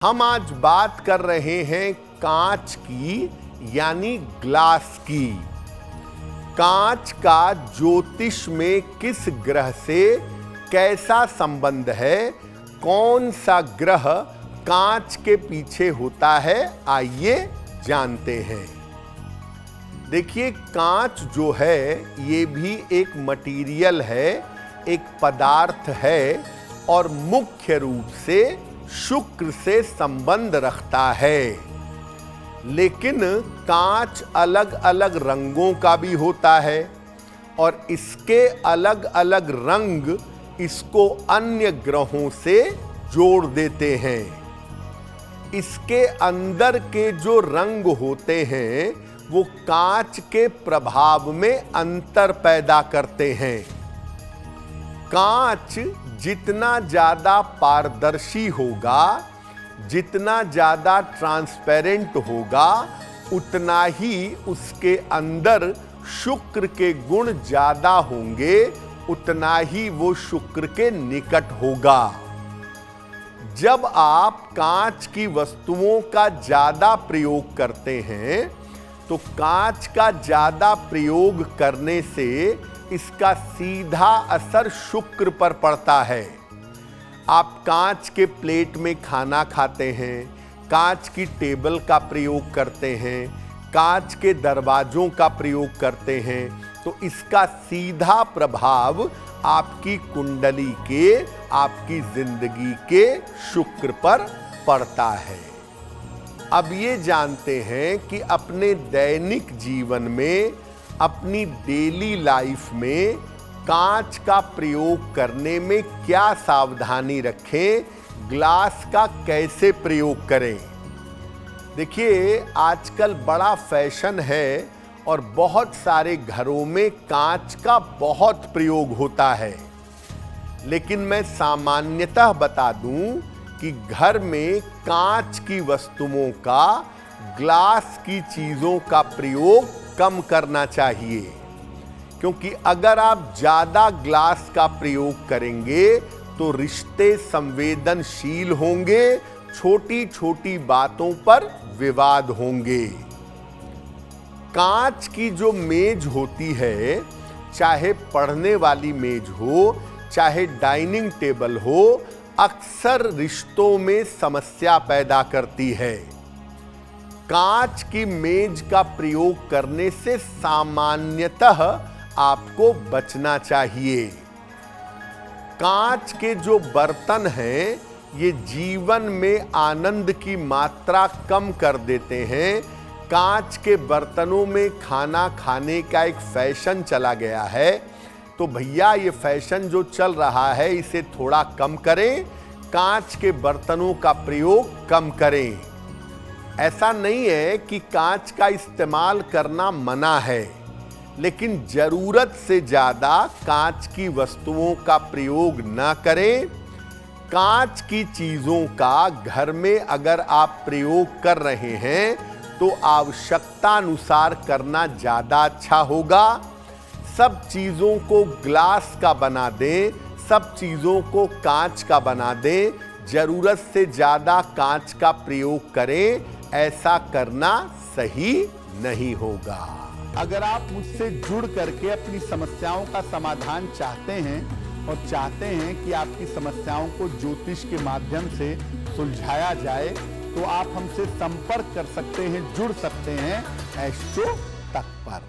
हम आज बात कर रहे हैं कांच की यानी ग्लास की। कांच का ज्योतिष में किस ग्रह से कैसा संबंध है, कौन सा ग्रह कांच के पीछे होता है, आइए जानते हैं। देखिए, कांच जो है ये भी एक मटेरियल है, एक पदार्थ है और मुख्य रूप से शुक्र से संबंध रखता है। लेकिन कांच अलग अलग रंगों का भी होता है और इसके अलग अलग रंग इसको अन्य ग्रहों से जोड़ देते हैं। इसके अंदर के जो रंग होते हैं वो कांच के प्रभाव में अंतर पैदा करते हैं। कांच जितना ज्यादा पारदर्शी होगा, जितना ज्यादा ट्रांसपेरेंट होगा, उतना ही उसके अंदर शुक्र के गुण ज्यादा होंगे, उतना ही वो शुक्र के निकट होगा। जब आप कांच की वस्तुओं का ज्यादा प्रयोग करते हैं तो कांच का ज्यादा प्रयोग करने से इसका सीधा असर शुक्र पर पड़ता है। आप कांच के प्लेट में खाना खाते हैं, कांच की टेबल का प्रयोग करते हैं, कांच के दरवाजों का प्रयोग करते हैं, तो इसका सीधा प्रभाव आपकी कुंडली के, आपकी जिंदगी के शुक्र पर पड़ता है। अब ये जानते हैं कि अपने दैनिक जीवन में, अपनी डेली लाइफ में कांच का प्रयोग करने में क्या सावधानी रखें, ग्लास का कैसे प्रयोग करें। देखिए, आजकल बड़ा फैशन है और बहुत सारे घरों में कांच का बहुत प्रयोग होता है। लेकिन मैं सामान्यतः बता दूं कि घर में कांच की वस्तुओं का, ग्लास की चीजों का प्रयोग कम करना चाहिए, क्योंकि अगर आप ज्यादा ग्लास का प्रयोग करेंगे तो रिश्ते संवेदनशील होंगे, छोटी छोटी बातों पर विवाद होंगे। कांच की जो मेज होती है, चाहे पढ़ने वाली मेज हो, चाहे डाइनिंग टेबल हो, अक्सर रिश्तों में समस्या पैदा करती है। कांच की मेज का प्रयोग करने से सामान्यतः आपको बचना चाहिए। कांच के जो बर्तन हैं ये जीवन में आनंद की मात्रा कम कर देते हैं। कांच के बर्तनों में खाना खाने का एक फैशन चला गया है, तो भैया ये फैशन जो चल रहा है इसे थोड़ा कम करें, कांच के बर्तनों का प्रयोग कम करें। ऐसा नहीं है कि कांच का इस्तेमाल करना मना है, लेकिन जरूरत से ज्यादा कांच की वस्तुओं का प्रयोग न करें। कांच की चीजों का घर में अगर आप प्रयोग कर रहे हैं तो आवश्यकता अनुसार करना ज्यादा अच्छा होगा। सब चीजों को ग्लास का बना दें, सब चीजों को कांच का बना दें, जरूरत से ज्यादा कांच का प्रयोग करें, ऐसा करना सही नहीं होगा। अगर आप मुझसे जुड़ करके अपनी समस्याओं का समाधान चाहते हैं और चाहते हैं कि आपकी समस्याओं को ज्योतिष के माध्यम से सुलझाया जाए, तो आप हमसे संपर्क कर सकते हैं, जुड़ सकते हैं एस्ट्रो तक पर।